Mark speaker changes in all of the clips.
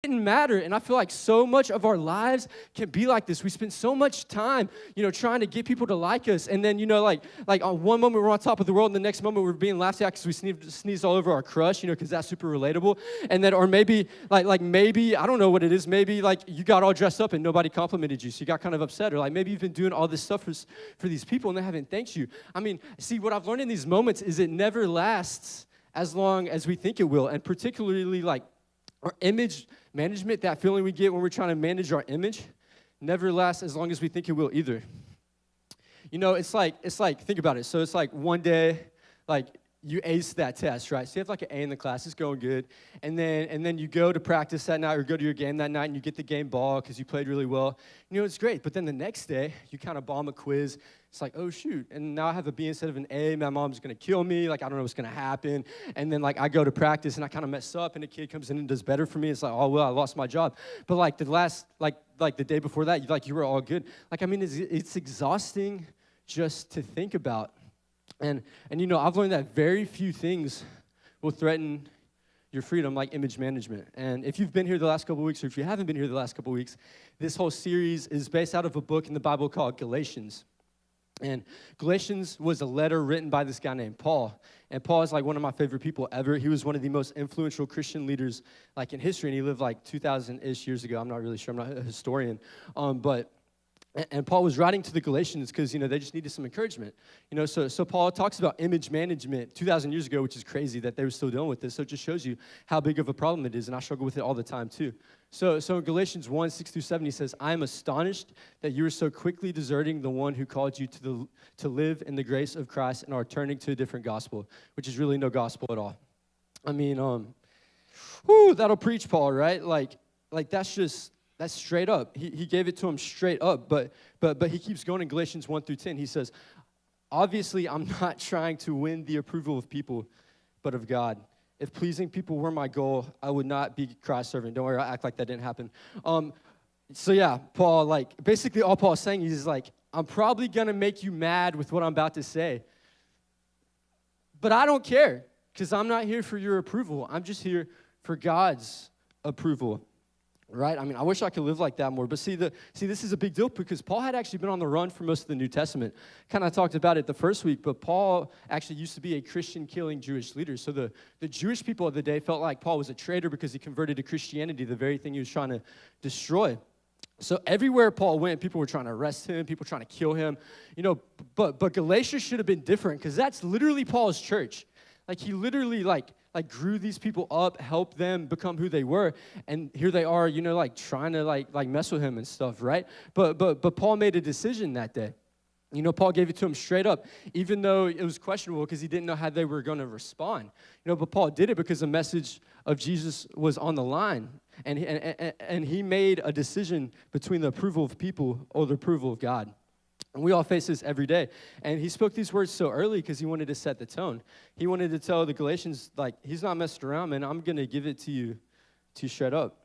Speaker 1: didn't matter. And I feel like so much of our lives can be like this. We spend so much time, trying to get people to like us. And then, like on one moment we're on top of the world, and the next moment we're being laughed at because we sneezed all over our crush, because that's super relatable. And then, or maybe, maybe, I don't know what it is. Maybe, like, you got all dressed up and nobody complimented you, so you got kind of upset. Or, like, maybe you've been doing all this stuff for these people and they haven't thanked you. I mean, see, what I've learned in these moments is it never lasts as long as we think it will. And particularly, like, our image management, that feeling we get when we're trying to manage our image, never lasts as long as we think it will either. It's like, think about it. So it's like one day, like, you ace that test, right? So you have like an A in the class, it's going good. And then you go to practice that night or go to your game that night and you get the game ball because you played really well. It's great. But then the next day, you kind of bomb a quiz. It's like, oh, shoot. And now I have a B instead of an A. My mom's going to kill me. Like, I don't know what's going to happen. And then, like, I go to practice and I kind of mess up and a kid comes in and does better for me. It's like, oh, well, I lost my job. But, like, the last, like the day before that, you were all good. Like, I mean, it's exhausting just to think about. And I've learned that very few things will threaten your freedom like image management. And if you've been here the last couple weeks, or if you haven't been here the last couple weeks, this whole series is based out of a book in the Bible called Galatians. And Galatians was a letter written by this guy named Paul. And Paul is like one of my favorite people ever. He was one of the most influential Christian leaders like in history, and he lived like 2,000-ish years ago. I'm not really sure. I'm not a historian. And Paul was writing to the Galatians because, they just needed some encouragement. So Paul talks about image management 2,000 years ago, which is crazy that they were still dealing with this. So it just shows you how big of a problem it is, and I struggle with it all the time too. So in Galatians 1, 6-7, he says, I am astonished that you are so quickly deserting the one who called you to live in the grace of Christ and are turning to a different gospel, which is really no gospel at all. I mean, that'll preach, Paul, right? Like that's straight up. He gave it to him straight up, but he keeps going in Galatians 1-10. He says, obviously, I'm not trying to win the approval of people, but of God. If pleasing people were my goal, I would not be Christ's servant. Don't worry, I'll act like that didn't happen. So yeah, Paul, like, basically all Paul's saying is like, I'm probably going to make you mad with what I'm about to say, but I don't care because I'm not here for your approval. I'm just here for God's approval. Right? I mean, I wish I could live like that more. But see, this is a big deal because Paul had actually been on the run for most of the New Testament. Kind of talked about it the first week, but Paul actually used to be a Christian-killing Jewish leader. So the Jewish people of the day felt like Paul was a traitor because he converted to Christianity, the very thing he was trying to destroy. So everywhere Paul went, people were trying to arrest him, people trying to kill him. But Galatia should have been different because that's literally Paul's church. Like, he literally, like grew these people up, helped them become who they were, and here they are, trying to, like mess with him and stuff, right? But Paul made a decision that day. Paul gave it to him straight up, even though it was questionable because he didn't know how they were going to respond. But Paul did it because the message of Jesus was on the line, and he made a decision between the approval of people or the approval of God. And we all face this every day. And he spoke these words so early because he wanted to set the tone. He wanted to tell the Galatians, like, he's not messing around, man. I'm going to give it to you straight up.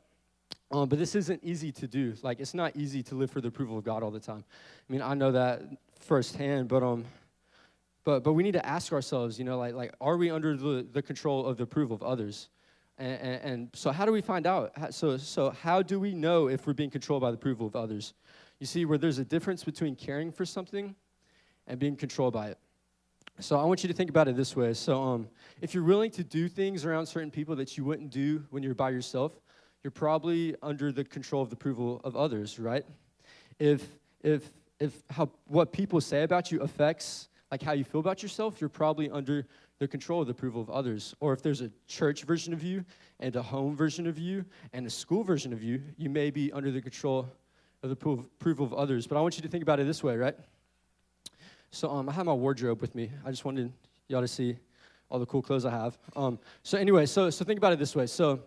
Speaker 1: But this isn't easy to do. Like, it's not easy to live for the approval of God all the time. I mean, I know that firsthand, but we need to ask ourselves, like are we under the control of the approval of others? And so how do we find out? So how do we know if we're being controlled by the approval of others? You see, where there's a difference between caring for something and being controlled by it. So I want you to think about it this way. So if you're willing to do things around certain people that you wouldn't do when you're by yourself, you're probably under the control of the approval of others, right? If what people say about you affects like how you feel about yourself, you're probably under the control of the approval of others. Or if there's a church version of you and a home version of you and a school version of you, you may be under the control of the approval of others. But I want you to think about it this way, right? So I have my wardrobe with me. I just wanted y'all to see all the cool clothes I have. So anyway, so think about it this way. So,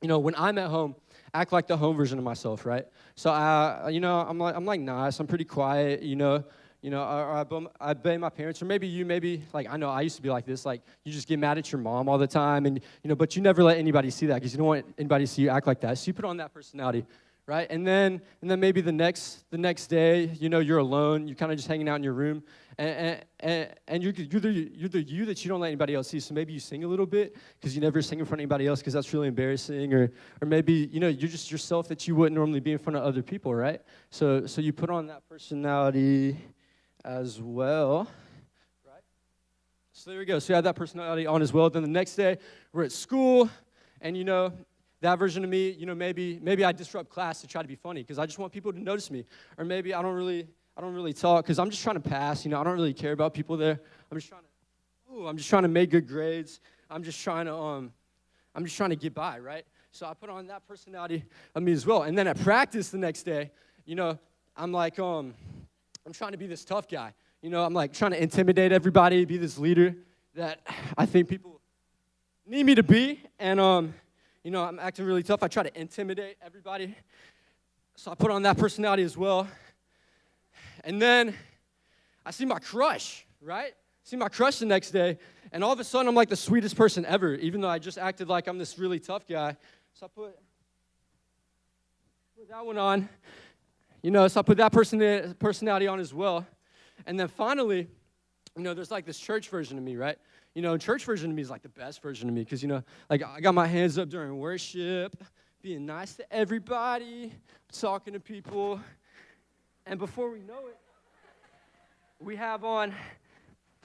Speaker 1: when I'm at home, act like the home version of myself, right? So I'm like nice. I'm pretty quiet. I obey my parents, or maybe like I know I used to be like this. Like you just get mad at your mom all the time, and but you never let anybody see that because you don't want anybody to see you act like that. So you put on that personality. right? And then maybe the next day, you're alone, you're kind of just hanging out in your room, and you're the you that you don't let anybody else see. So maybe you sing a little bit because you never sing in front of anybody else because that's really embarrassing, or maybe you're just yourself that you wouldn't normally be in front of other people, right? So you put on that personality as well, right? So there we go. So you have that personality on as well. Then the next day we're at school, and that version of me, maybe I disrupt class to try to be funny because I just want people to notice me. Or maybe I don't really talk because I'm just trying to pass. I don't really care about people there. I'm just trying to make good grades. I'm just trying to get by, right? So I put on that personality of me as well. And then at practice the next day, I'm like, I'm trying to be this tough guy. I'm like trying to intimidate everybody, be this leader that I think people need me to be. And I'm acting really tough. I try to intimidate everybody. So I put on that personality as well. And then I see my crush, right? See my crush the next day. And all of a sudden, I'm like the sweetest person ever, even though I just acted like I'm this really tough guy. So I put that one on. So I put that personality on as well. And then finally, there's like this church version of me, right? Church version of me is like the best version of me because, like I got my hands up during worship, being nice to everybody, talking to people. And before we know it, we have on,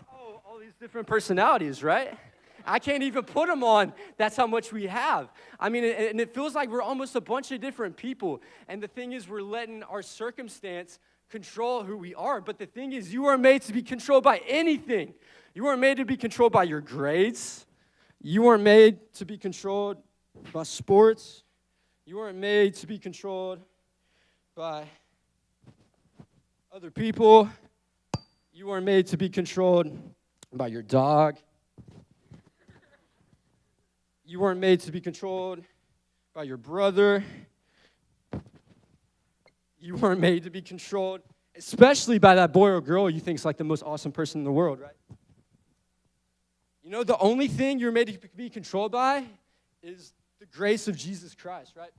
Speaker 1: all these different personalities, right? I can't even put them on. That's how much we have. And it feels like we're almost a bunch of different people. And the thing is, we're letting our circumstance control who we are. But the thing is, you are made to be controlled by anything. You weren't made to be controlled by your grades. You weren't made to be controlled by sports. You weren't made to be controlled by other people. You weren't made to be controlled by your dog. You weren't made to be controlled by your brother. You weren't made to be controlled, especially by that boy or girl you think is like the most awesome person in the world, right? The only thing you're made to be controlled by is the grace of Jesus Christ, right?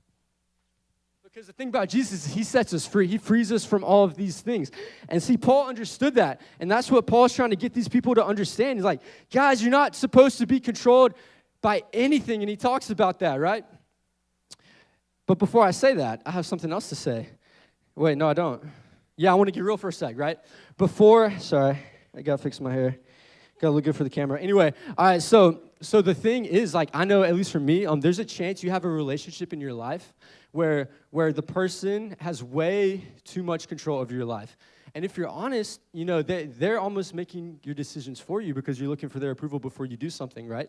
Speaker 1: Because the thing about Jesus is he sets us free. He frees us from all of these things. And see, Paul understood that. And that's what Paul's trying to get these people to understand. He's like, guys, you're not supposed to be controlled by anything. And he talks about that, right? But before I say that, I have something else to say. Wait, no, I don't. Yeah, I want to get real for a sec, right? Sorry, I got to fix my hair. Got to look good for the camera. Anyway, all right, so the thing is, like, I know, at least for me, there's a chance you have a relationship in your life where the person has way too much control over your life. And if you're honest, they're almost making your decisions for you because you're looking for their approval before you do something, right?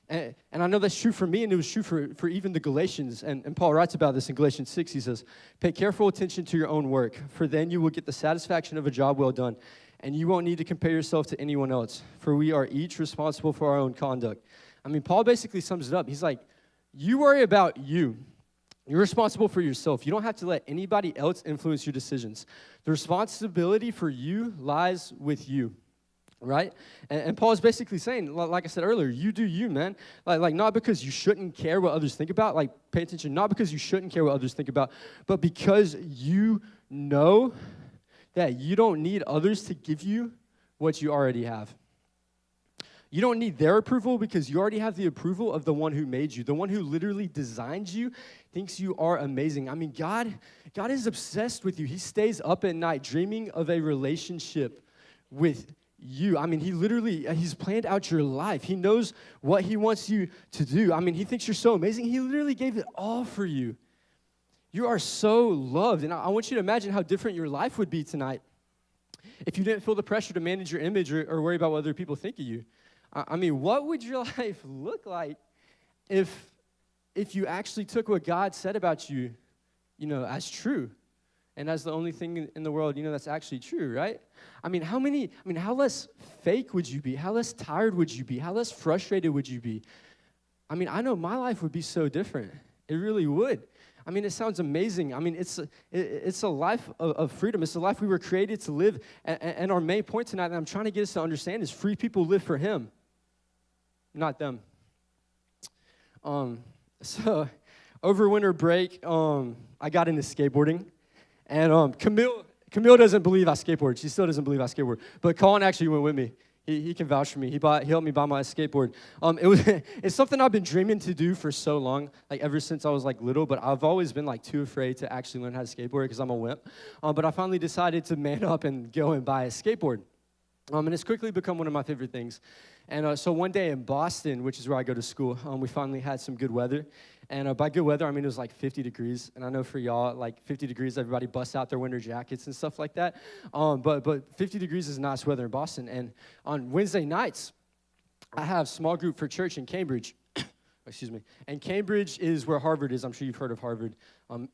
Speaker 1: And I know that's true for me, and it was true for even the Galatians. And Paul writes about this in Galatians 6. He says, pay careful attention to your own work, for then you will get the satisfaction of a job well done, and you won't need to compare yourself to anyone else, for we are each responsible for our own conduct. Paul basically sums it up. He's like, you worry about you. You're responsible for yourself. You don't have to let anybody else influence your decisions. The responsibility for you lies with you, right? And Paul is basically saying, like I said earlier, you do you, man. Like not because you shouldn't care what others think about. Like, pay attention. Not because you shouldn't care what others think about, but because you know that you don't need others to give you what you already have. You don't need their approval because you already have the approval of the one who made you. The one who literally designed you thinks you are amazing. God is obsessed with you. He stays up at night dreaming of a relationship with you. He's planned out your life. He knows what he wants you to do. He thinks you're so amazing. He literally gave it all for you. You are so loved. And I want you to imagine how different your life would be tonight if you didn't feel the pressure to manage your image or worry about what other people think of you. What would your life look like if you actually took what God said about you, as true and as the only thing in the world, that's actually true, right? How less fake would you be? How less tired would you be? How less frustrated would you be? I know my life would be so different. It really would. It sounds amazing. It's a life of freedom. It's a life we were created to live. And our main point tonight that I'm trying to get us to understand is free people live for Him, not them. So over winter break, I got into skateboarding, and Camille doesn't believe I skateboard. She still doesn't believe I skateboard. But Colin actually went with me. He can vouch for me. He helped me buy my skateboard. It's something I've been dreaming to do for so long, like ever since I was like little. But I've always been like too afraid to actually learn how to skateboard because I'm a wimp. But I finally decided to man up and go and buy a skateboard. And it's quickly become one of my favorite things. And so one day in Boston, which is where I go to school, we finally had some good weather. And by good weather, I mean it was like 50 degrees. And I know for y'all, like 50 degrees, everybody busts out their winter jackets and stuff like that. But 50 degrees is nice weather in Boston. And on Wednesday nights, I have small group for church in Cambridge. Excuse me. And Cambridge is where Harvard is. I'm sure you've heard of Harvard.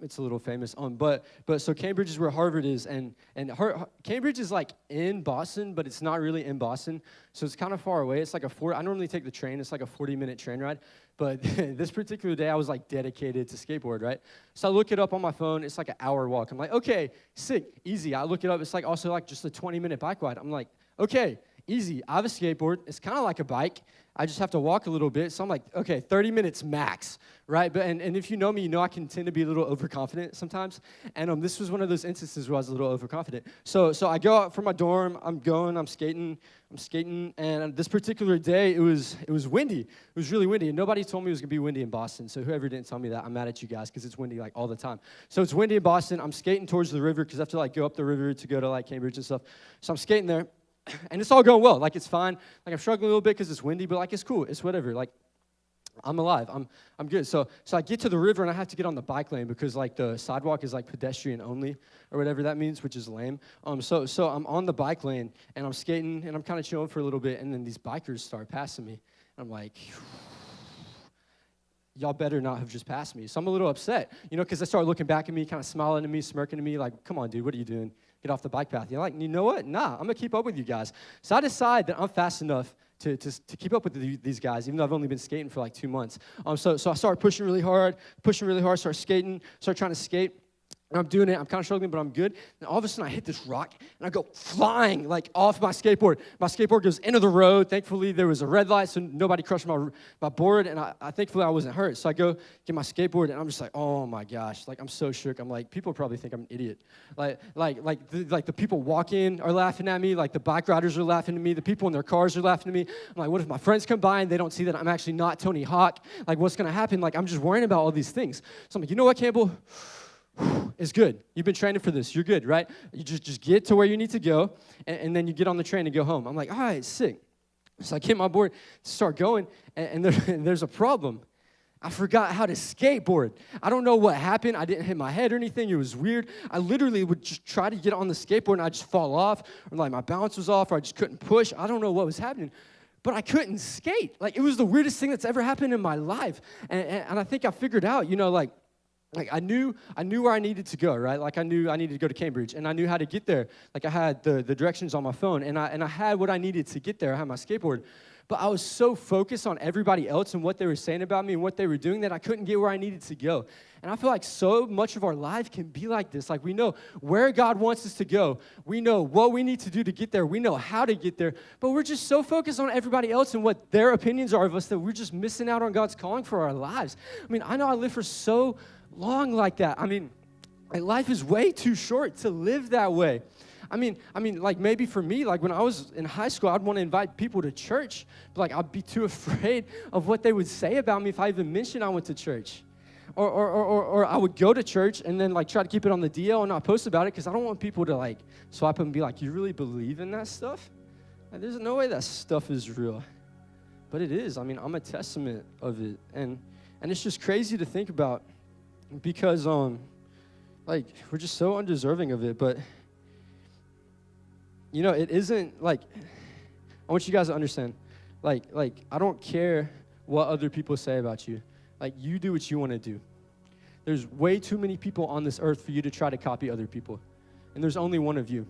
Speaker 1: It's a little famous. But so Cambridge is where Harvard is, and Cambridge is like in Boston, but it's not really in Boston. So it's kind of far away. It's like I normally take the train. It's like a 40-minute train ride. But this particular day, I was like dedicated to skateboard, right? So I look it up on my phone. It's like an hour walk. I'm like, okay, sick, easy. I look it up. It's like also like just a 20-minute bike ride. I'm like, okay, easy. I have a skateboard. It's kind of like a bike. I just have to walk a little bit. So I'm like, okay, 30 minutes max, right? But and if you know me, you know I can tend to be a little overconfident sometimes. And this was one of those instances where I was a little overconfident. So I go out from my dorm. I'm skating. And this particular day, it was windy. It was really windy. And nobody told me it was going to be windy in Boston. So whoever didn't tell me that, I'm mad at you guys because it's windy like all the time. So it's windy in Boston. I'm skating towards the river because I have to like go up the river to go to like Cambridge and stuff. So I'm skating there. And it's all going well. Like, it's fine. Like, I'm struggling a little bit because it's windy, but, like, it's cool. It's whatever. Like, I'm alive. I'm good. So I get to the river, and I have to get on the bike lane because, like, the sidewalk is, like, pedestrian only or whatever that means, which is lame. So I'm on the bike lane, and I'm skating, and I'm kind of chilling for a little bit, and then these bikers start passing me. And I'm like, y'all better not have just passed me. So I'm a little upset, because they start looking back at me, kind of smiling at me, smirking at me, like, come on, dude, what are you doing? Get off the bike path. You're like, you know what? Nah, I'm going to keep up with you guys. So I decide that I'm fast enough to keep up with these guys, even though I've only been skating for like 2 months. So I start pushing really hard, start skating, start trying to skate. And I'm doing it. I'm kind of struggling, but I'm good. And all of a sudden, I hit this rock, and I go flying, like, off my skateboard. My skateboard goes into the road. Thankfully, there was a red light, so nobody crushed my board, and thankfully, I wasn't hurt. So I go get my skateboard, and I'm just like, oh, my gosh. Like, I'm so shook. I'm like, people probably think I'm an idiot. Like the people walking are laughing at me. Like, the bike riders are laughing at me. The people in their cars are laughing at me. I'm like, what if my friends come by, and they don't see that I'm actually not Tony Hawk? Like, what's going to happen? Like, I'm just worrying about all these things. So I'm like, you know what, Campbell? It's good. You've been training for this. You're good, right? You just get to where you need to go, and then you get on the train and go home. I'm like, all right, sick. So I get my board, start going, and there's a problem. I forgot how to skateboard. I don't know what happened. I didn't hit my head or anything. It was weird. I literally would just try to get on the skateboard, and I'd just fall off, or like my balance was off, or I just couldn't push. I don't know what was happening. But I couldn't skate. Like, it was the weirdest thing that's ever happened in my life. And I think I figured out, like I knew where I needed to go, right? Like, I knew I needed to go to Cambridge, and I knew how to get there. Like, I had the directions on my phone, and I had what I needed to get there. I had my skateboard. But I was so focused on everybody else and what they were saying about me and what they were doing that I couldn't get where I needed to go. And I feel like so much of our life can be like this. Like, we know where God wants us to go. We know what we need to do to get there. We know how to get there. But we're just so focused on everybody else and what their opinions are of us that we're just missing out on God's calling for our lives. I mean, I know I lived for so long like that. I mean, life is way too short to live that way. I mean, like, maybe for me, like, when I was in high school, I'd want to invite people to church, but, like, I'd be too afraid of what they would say about me if I even mentioned I went to church. Or I would go to church and then, like, try to keep it on the DL and not post about it because I don't want people to, like, swipe up and be like, you really believe in that stuff? Like, there's no way that stuff is real. But it is. I mean, I'm a testament of it. And it's just crazy to think about because, like, we're just so undeserving of it. But it isn't, like, I want you guys to understand, like, I don't care what other people say about you. Like, you do what you want to do. There's way too many people on this earth for you to try to copy other people. And there's only one of you.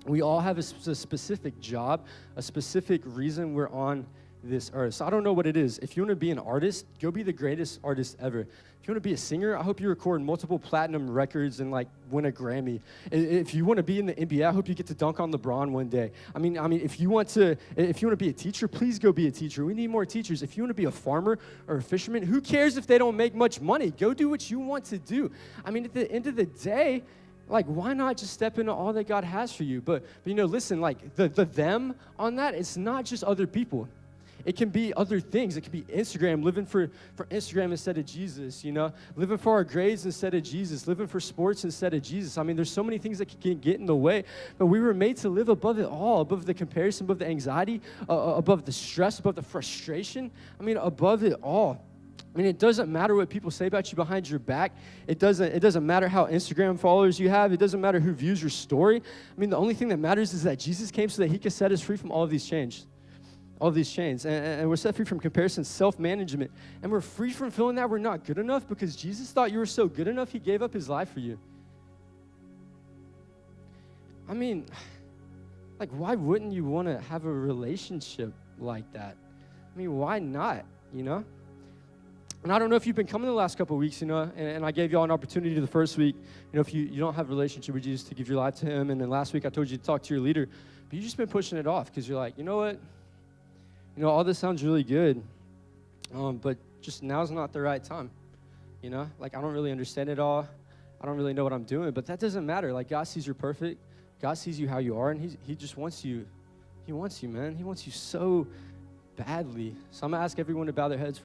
Speaker 1: We all have a specific job, a specific reason we're on this earth. So I don't know what it is. If you want to be an artist, go be the greatest artist ever. If you want to be a singer, I hope you record multiple platinum records and like win a Grammy. If you want to be in the NBA, I hope you get to dunk on LeBron one day. I mean, if you want to be a teacher, please go be a teacher. We need more teachers. If you want to be a farmer or a fisherman, who cares if they don't make much money? Go do what you want to do. I mean, at the end of the day, like, why not just step into all that God has for you? But listen, like, the them on that, it's not just other people. It can be other things. It can be Instagram, living for Instagram instead of Jesus, living for our grades instead of Jesus, living for sports instead of Jesus. I mean, there's so many things that can get in the way, but we were made to live above it all, above the comparison, above the anxiety, above the stress, above the frustration. I mean, above it all. I mean, it doesn't matter what people say about you behind your back. It doesn't matter how Instagram followers you have. It doesn't matter who views your story. I mean, the only thing that matters is that Jesus came so that he could set us free from all of these chains. All of these chains. And we're set free from comparison, self-management. And we're free from feeling that we're not good enough because Jesus thought you were so good enough, he gave up his life for you. I mean, like, why wouldn't you want to have a relationship like that? I mean, why not, And I don't know if you've been coming the last couple of weeks, and I gave y'all an opportunity the first week, if you don't have a relationship with Jesus, to give your life to him. And then last week I told you to talk to your leader. But you've just been pushing it off because you're like, you know what? All this sounds really good, but just now's not the right time. Like, I don't really understand it all. I don't really know what I'm doing, but that doesn't matter. Like, God sees you're perfect. God sees you how you are, and he just wants you. He wants you, man. He wants you so badly. So I'm going to ask everyone to bow their heads